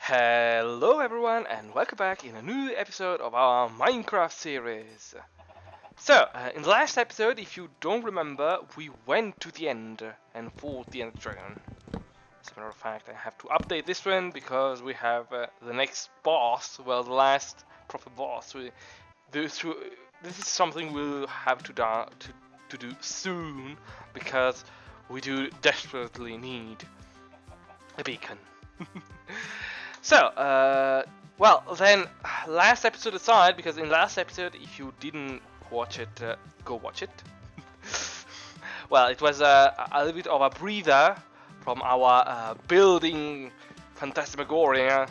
Hello everyone and welcome back in a new episode of our Minecraft series. In the last episode, if you don't remember, we went to the end and fought the Ender Dragon. As a matter of fact, I have to update this one because we have the next boss, well the last proper boss. This is something we'll have to do soon because we do desperately need a beacon. Well then, last episode aside, because in last episode, if you didn't watch it, go watch it. Well, it was a little bit of a breather from our building phantasmagoria.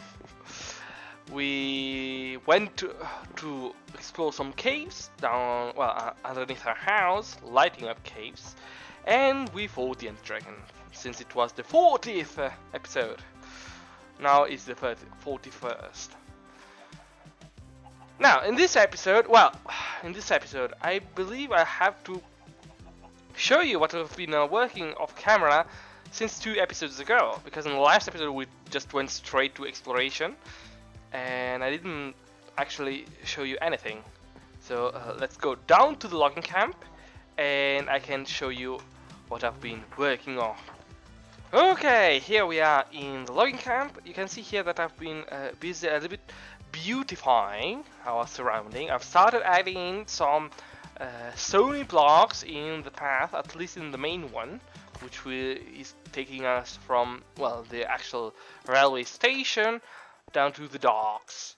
We went to explore some caves down, underneath our house, lighting up caves, and we fought the Ender Dragon, since it was the 40th episode. Now it's the 41st. Now, in this episode, I believe I have to show you what I've been working off camera since 2 episodes ago. Because in the last episode we just went straight to exploration, and I didn't actually show you anything. So let's go down to the logging camp, and I can show you what I've been working on. Okay, here we are in the logging camp. You can see here that I've been busy a little bit beautifying our surrounding. I've started adding in some stony blocks in the path, at least in the main one, which is taking us from, well, the actual railway station down to the docks.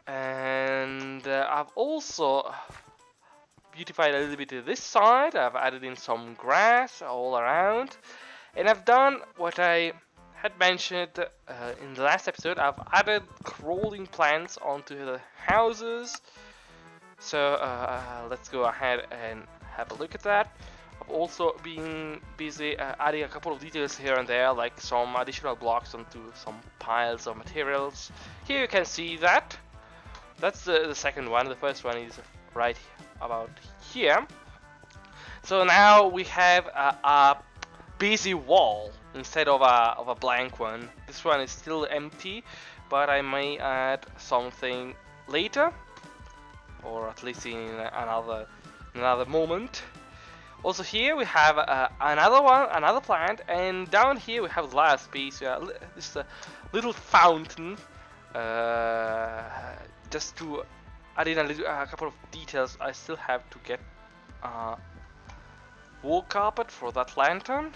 And I've also beautified a little bit to this side. I've added in some grass all around. And I've done what I had mentioned in the last episode. I've added crawling plants onto the houses. So let's go ahead and have a look at that. I've also been busy adding a couple of details here and there, like some additional blocks onto some piles of materials. Here you can see that. That's the second one. The first one is right about here. So now we have a busy wall instead of a blank one. This one is still empty, but I may add something later, or at least in another moment. Also here we have another plant, and down here we have the last piece. This is a little fountain. Just to add in a couple of details, I still have to get wall carpet for that lantern,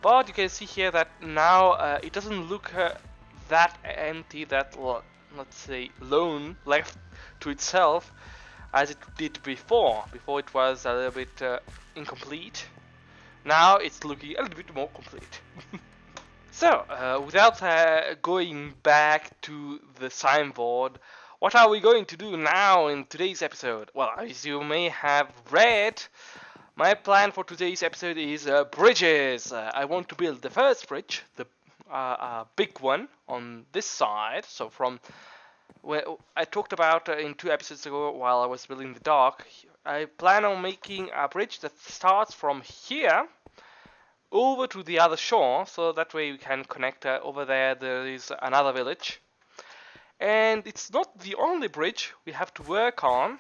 but you can see here that now it doesn't look that empty, that let's say lone left to itself as it did before. Before it was a little bit incomplete. Now it's looking a little bit more complete. So without going back to the signboard, what are we going to do now in today's episode? Well, as you may have read, my plan for today's episode is bridges. I want to build the first bridge, the big one on this side. So from where I talked about in 2 episodes ago while I was building the dock, I plan on making a bridge that starts from here over to the other shore, so that way we can connect over there. There is another village. And it's not the only bridge we have to work on.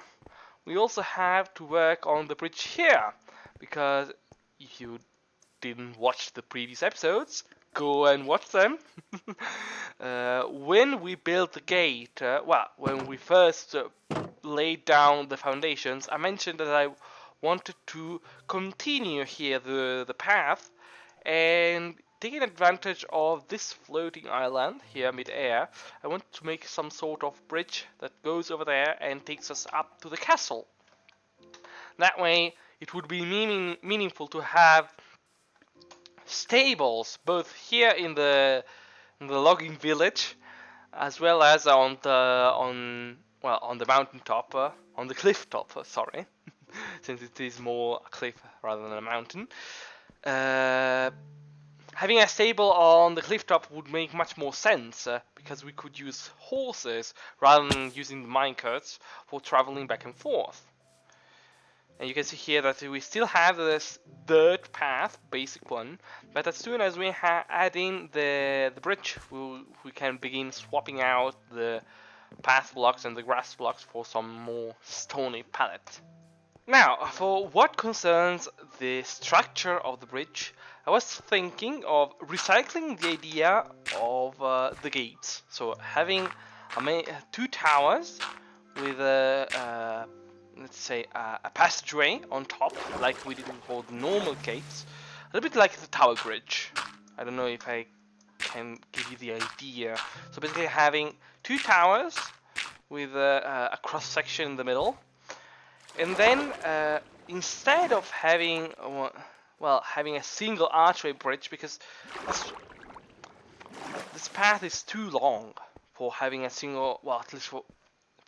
We also have to work on the bridge here, because if you didn't watch the previous episodes, go and watch them. When we built the gate, when we first laid down the foundations, I mentioned that I wanted to continue here the path, and taking advantage of this floating island here mid-air, I want to make some sort of bridge that goes over there and takes us up to the castle. That way it would be meaningful to have stables both here in the logging village, as well as on the mountain top, on the cliff top, sorry, since it is more a cliff rather than a mountain. Having a stable on the cliff top would make much more sense, because we could use horses rather than using the minecarts for traveling back and forth. And you can see here that we still have this dirt path, basic one, but as soon as we add in the bridge, we can begin swapping out the path blocks and the grass blocks for some more stony palette. Now, for what concerns the structure of the bridge, I was thinking of recycling the idea of the gates. So having two towers with let's say a passageway on top, like we did for the normal gates, a little bit like the tower bridge. I don't know if I can give you the idea. So basically having two towers with a cross section in the middle, and then instead of having having a single archway bridge, because this path is too long for having a single, well, at least for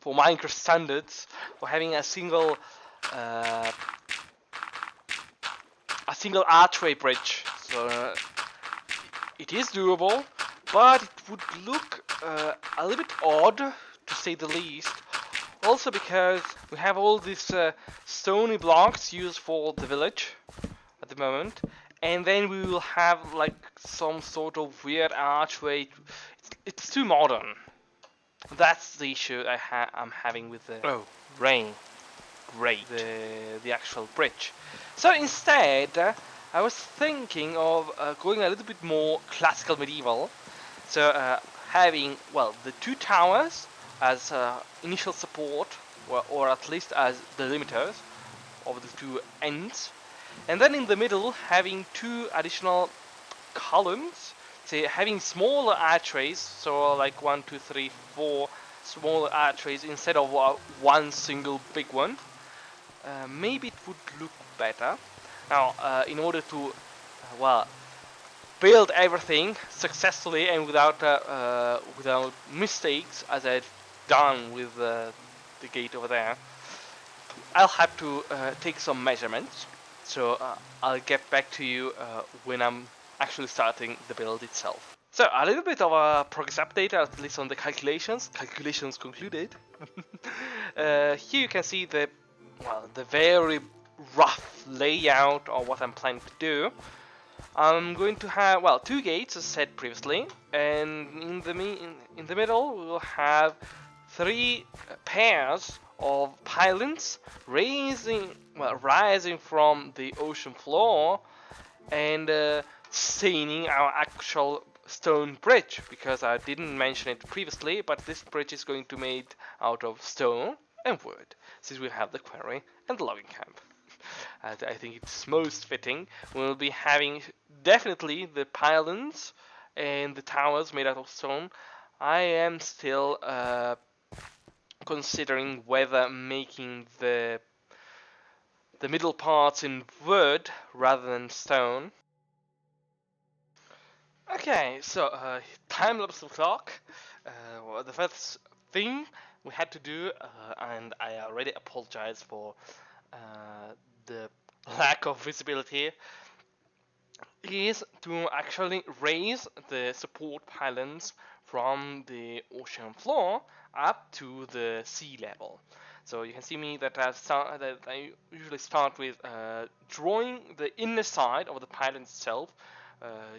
Minecraft standards, for having uh, a single archway bridge. So it is doable, but it would look a little bit odd, to say the least. Also because we have all these stony blocks used for the village at the moment, and then we will have like some sort of weird archway. It's too modern. That's the issue I'm having with the rain. Great. The actual bridge. So instead, I was thinking of going a little bit more classical medieval. So having, well, the two towers as initial support, or at least as delimiters of the two ends, and then in the middle having two additional columns, say having smaller archways, so like 1, 2, 3, 4 smaller archways instead of one single big one. Maybe it would look better. Now, in order to, build everything successfully and without mistakes, as I've done with the gate over there, I'll have to take some measurements. So I'll get back to you when I'm actually starting the build itself. So a little bit of a progress update, at least on the calculations. Calculations concluded. Here you can see the very rough layout of what I'm planning to do. I'm going to have, two gates as said previously, and in the middle we will have three pairs of pylons rising from the ocean floor and sustaining our actual stone bridge, because I didn't mention it previously, but this bridge is going to be made out of stone and wood, since we have the quarry and the logging camp. I think it's most fitting. We'll be having definitely the pylons and the towers made out of stone. I am still considering whether making the middle parts in wood rather than stone. Okay, so time lapse of clock. The first thing we had to do, and I already apologize for the lack of visibility, is to actually raise the support pylons from the ocean floor up to the sea level. So you can see me that I usually start with drawing the inner side of the pylon itself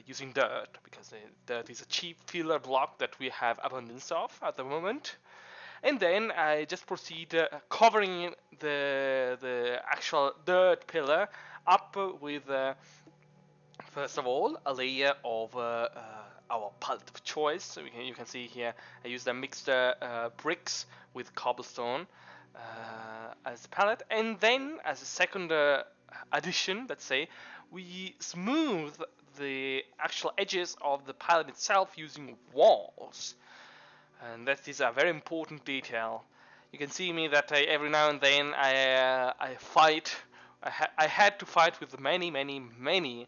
using dirt, because dirt is a cheap filler block that we have abundance of at the moment. And then I just proceed covering the actual dirt pillar up with first of all a layer of our palette of choice. So you can see here I used a mixed bricks with cobblestone as a palette, and then as a second addition, let's say, we smooth the actual edges of the palette itself using walls. And that is a very important detail. You can see me that every now and then I fight. I had to fight with many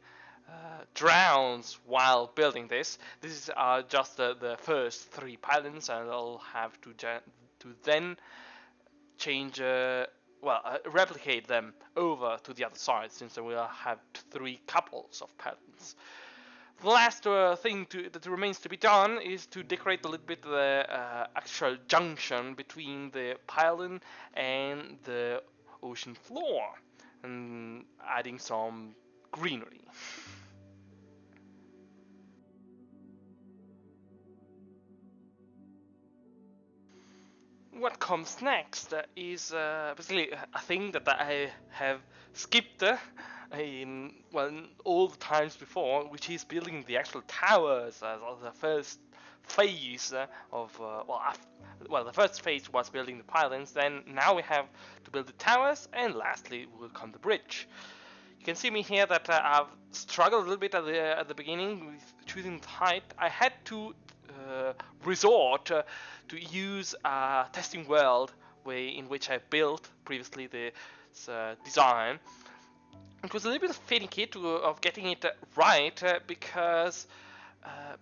drowns while building this. This is just the first three pylons, and I'll have to then change, replicate them over to the other side, since we'll have three couples of pylons. The last thing that remains to be done is to decorate a little bit the actual junction between the pylon and the ocean floor. and adding some greenery. What comes next is basically a thing that I have skipped in all the times before, which is building the actual towers as the first phase of the first phase was building the pylons. Then now we have to build the towers, and lastly will come the bridge. You can see me here that I've struggled a little bit at the beginning with choosing the height. I had to resort to use a testing world way in which I built previously the design. It was a little bit finicky of getting it right because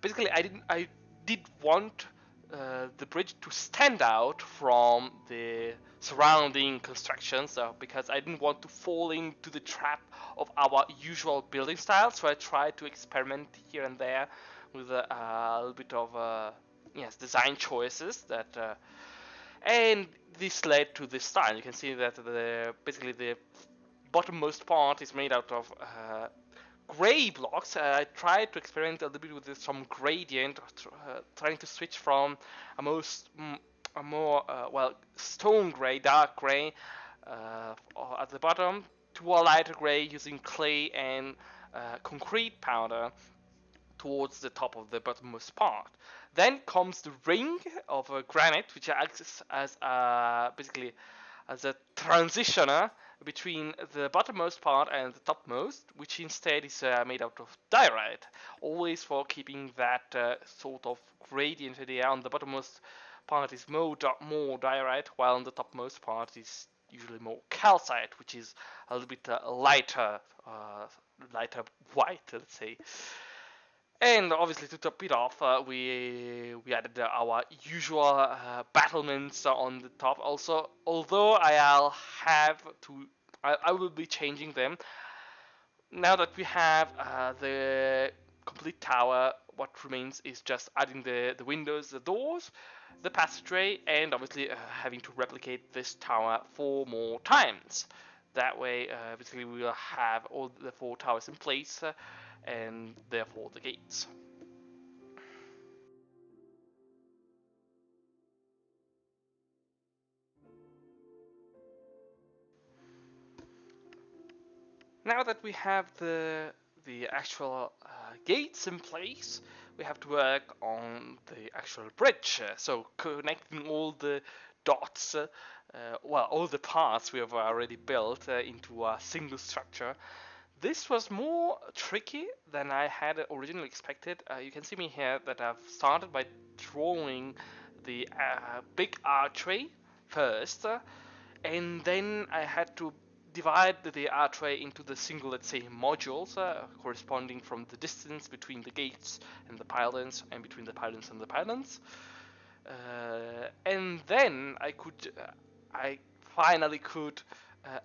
basically I did want the bridge to stand out from the surrounding constructions because I didn't want to fall into the trap of our usual building style, so I tried to experiment here and there with a little bit of design choices that and this led to this style. You can see that basically the bottommost part is made out of gray blocks. I tried to experiment a little bit with some gradient, trying to switch from a more stone gray, dark gray at the bottom to a lighter gray using clay and concrete powder towards the top of the bottommost part. Then comes the ring of granite, which acts as basically as a transitioner between the bottommost part and the topmost, which instead is made out of diorite, always for keeping that sort of gradient idea. On the bottommost part is more diorite, while on the topmost part is usually more calcite, which is a little bit lighter white, let's say. And obviously, to top it off, we added our usual battlements on the top. Also, although I will be changing them now that we have the complete tower. What remains is just adding the windows, the doors, the passageway, and obviously having to replicate this tower 4 more times. That way, basically, we will have all the 4 towers in place. And therefore the gates. Now that we have the actual gates in place, we have to work on the actual bridge. So connecting all the dots, all the parts we have already built into a single structure. This was more tricky than I had originally expected. You can see me here that I've started by drawing the big archway first, and then I had to divide the archway into the single, let's say, modules corresponding from the distance between the gates and the pylons, and between the pylons and the pylons. And then I finally could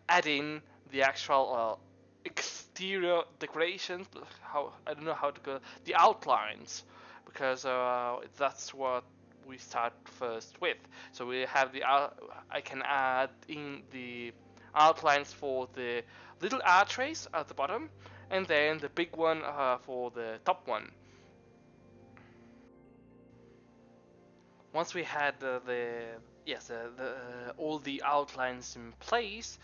add in the actual exterior decorations. I don't know how to call the outlines, because that's what we start first with. So we have I can add in the outlines for the little archways at the bottom, and then the big one for the top one. Once we had all the outlines in place,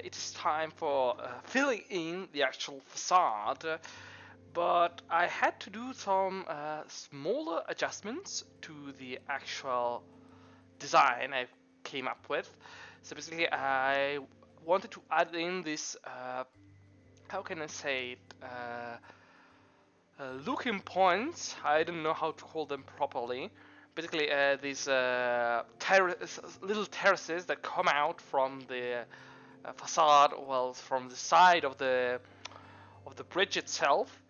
it is time for filling in the actual facade. But I had to do some smaller adjustments to the actual design I came up with. So basically, I wanted to add in this, how can I say it, looking points. I don't know how to call them properly. Basically, these little terraces that come out from the facade, from the side of the bridge itself,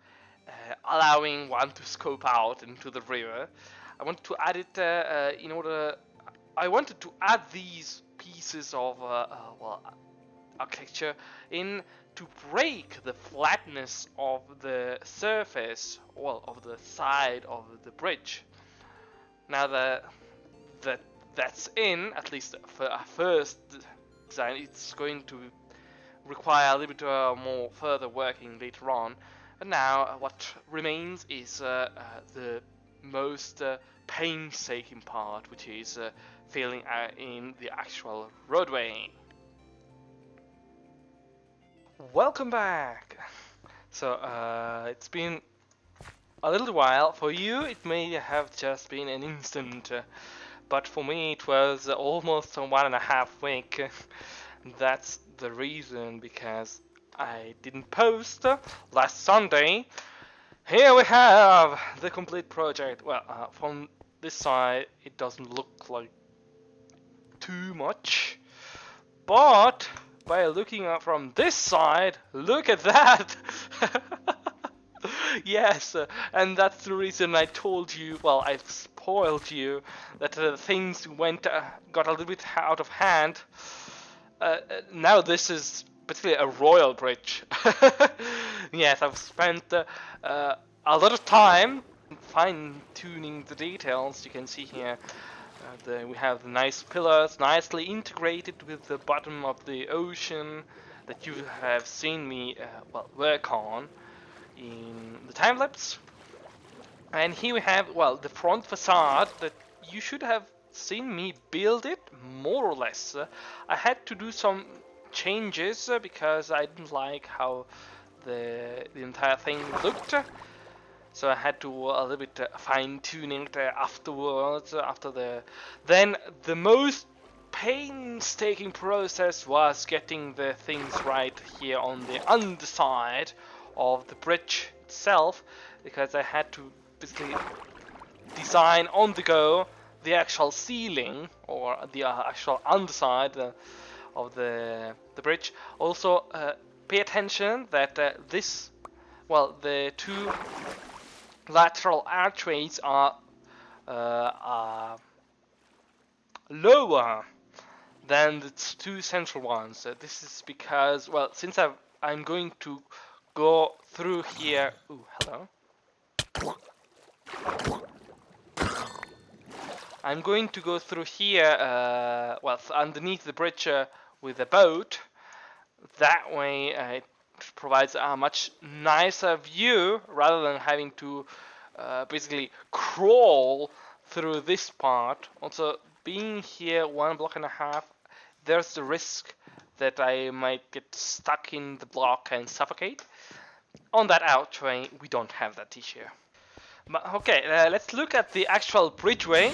allowing one to scope out into the river. I wanted to add it I wanted to add these pieces of architecture in to break the flatness of the surface, of the side of the bridge. Now that's in, at least for our first design, it's going to require a little bit more further working later on. But now what remains is the most painstaking part, which is filling in the actual roadway. Welcome back! So it's been a little while. For you it may have just been an instant, but for me it was almost 1.5 weeks. That's the reason, because I didn't post last Sunday. Here we have the complete project. Well, from this side it doesn't look like too much, but by looking up from this side, look at that! Yes, and that's the reason I told you, well, I spoiled you, that things got a little bit out of hand. Now this is basically a royal bridge. Yes, I've spent a lot of time fine-tuning the details. You can see here we have the nice pillars nicely integrated with the bottom of the ocean that you have seen me work on in the time lapse. And here we have, well, the front facade that you should have seen me build it, more or less. I had to do some changes because I didn't like how the entire thing looked. So I had to a little bit fine-tuning it afterwards. Then the most painstaking process was getting the things right here on the underside of the bridge itself, because I had to basically design on the go the actual ceiling, or the actual underside of the bridge. Also pay attention that the two lateral archways are lower than the two central ones. This is because, well, since I'm going to go through here. Ooh, hello. I'm going to go through here, underneath the bridge with a boat. That way it provides a much nicer view rather than having to basically crawl through this part. Also, being here 1.5 blocks, there's the risk that I might get stuck in the block and suffocate. On that archway, we don't have that issue. But okay, let's look at the actual bridgeway.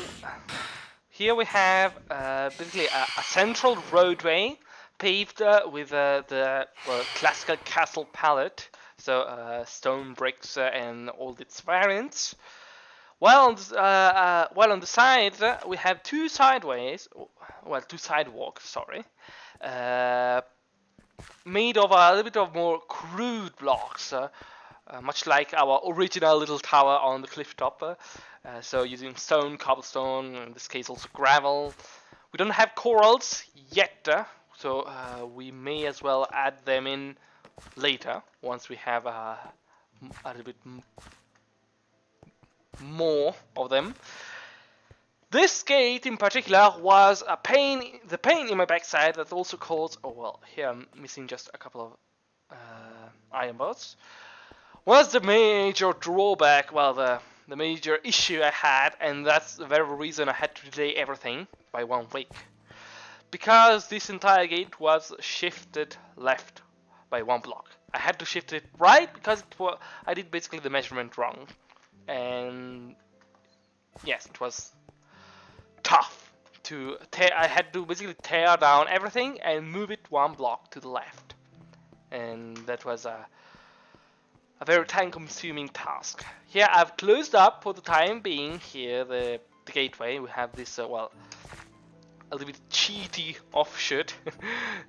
Here we have basically a central roadway paved with the classical castle palette, so stone bricks and all its variants. While on the side we have two sidewalks, sorry, made of a little bit of more crude blocks, much like our original little tower on the cliff top. So using stone, cobblestone, in this case also gravel. We don't have corals yet, so we may as well add them in later once we have a little bit more of them. This gate in particular was the pain in my backside that also caused, here I'm missing just a couple of iron bars, was the major drawback, the major issue I had, and that's the very reason I had to delay everything by 1 week. Because this entire gate was shifted left by 1 block. I had to shift it right because I did basically the measurement wrong. And yes, it was tough. I had to basically tear down everything and move it 1 block to the left. And that was a very time-consuming task. Here I've closed up for the time being here the gateway. We have this a little bit cheaty offshoot,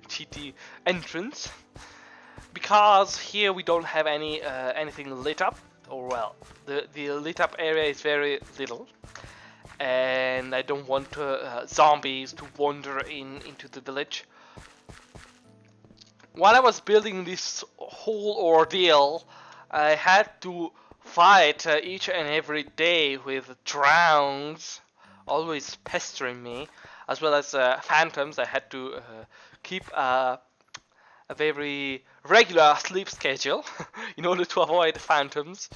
cheaty entrance, because here we don't have anything lit up, or the lit up area is very little, and I don't want zombies to wander into the village. While I was building this whole ordeal, I had to fight each and every day with drowns always pestering me, as well as phantoms. I had to keep a a very regular sleep schedule in order to avoid phantoms.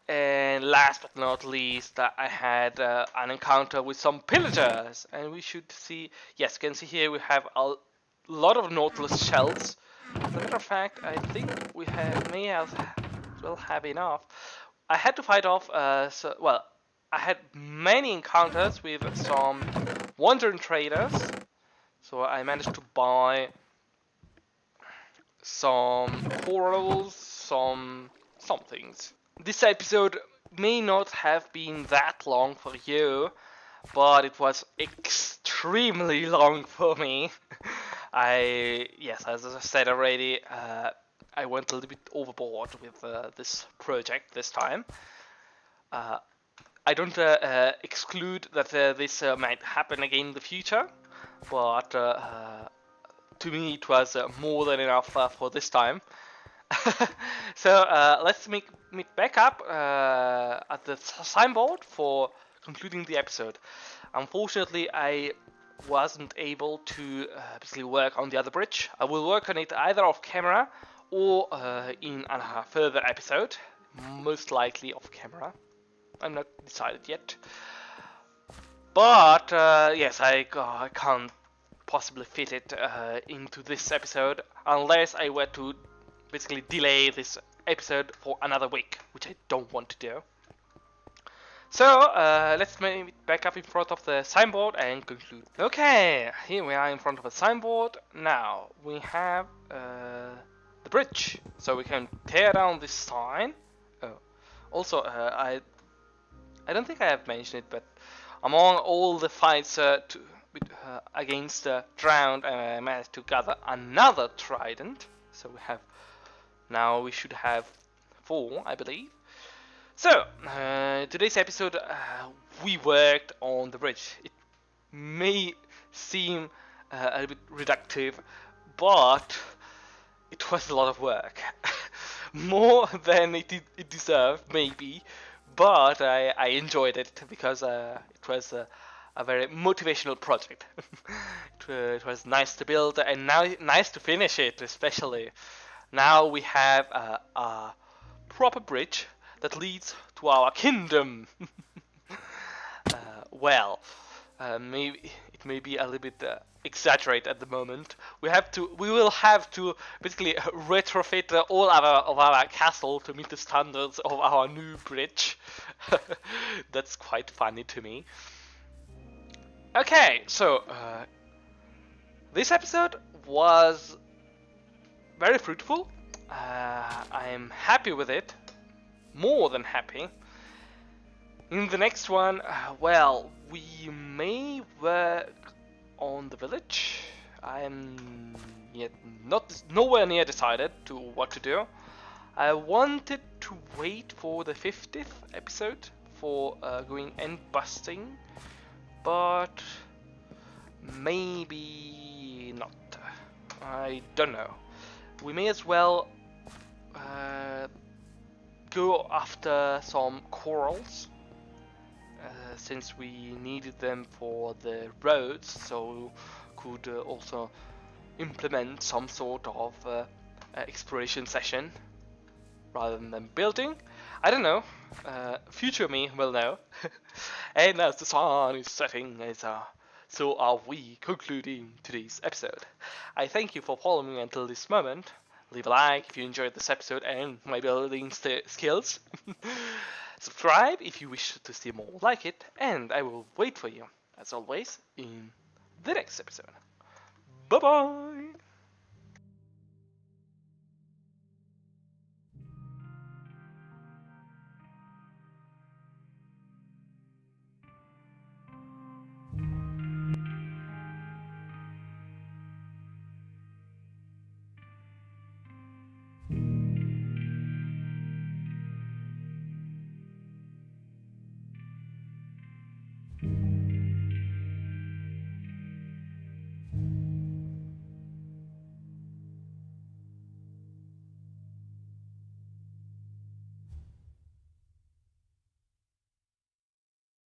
And last but not least, I had an encounter with some pillagers, and we should see. Yes, you can see here we have a lot of Nautilus shells. As a matter of fact, I think we may as well have enough. I had to fight off. Well, I had many encounters with some wandering traders, so I managed to buy some corals, some things. This episode may not have been that long for you, but it was extremely long for me. Yes, as I said already, I went a little bit overboard with this project this time. I don't exclude that this might happen again in the future, but to me it was more than enough for this time. So let's meet back up at the signboard for concluding the episode. Unfortunately, I wasn't able to basically work on the other bridge. I will work on it either off camera or in a further episode, most likely off camera. I'm not decided yet. But yes, I can't possibly fit it into this episode unless I were to basically delay this episode for another week, which I don't want to do. So let's maybe back up in front of the signboard and conclude. Okay, here we are in front of the signboard. Now we have the bridge, so we can tear down this sign. Oh, also I don't think I have mentioned it, but among all the fights against Drowned, I managed to gather another trident. So we should have 4, I believe. So, today's episode, we worked on the bridge. It may seem a little bit reductive, but it was a lot of work. More than it deserved, maybe, but I enjoyed it because it was a very motivational project. It was nice to build and now nice to finish it, especially. Now we have a proper bridge that leads to our kingdom. Maybe it may be a little bit exaggerated at the moment. We will have to basically retrofit all of our castle to meet the standards of our new bridge. That's quite funny to me. Okay, so this episode was very fruitful. I'm happy with it, more than happy. In the next one, well, we may work on the village. I'm yet nowhere near decided to what to do. I wanted to wait for the 50th episode for going and busting, but maybe not. I don't know. We may as well go after some corals, since we needed them for the roads, so could also implement some sort of exploration session rather than building. I don't know. Future me will know. And as the sun is setting, so are we concluding today's episode. I thank you for following me until this moment. Leave a like if you enjoyed this episode and my building skills. Subscribe if you wish to see more like it, and I will wait for you, as always, in the next episode. Bye bye!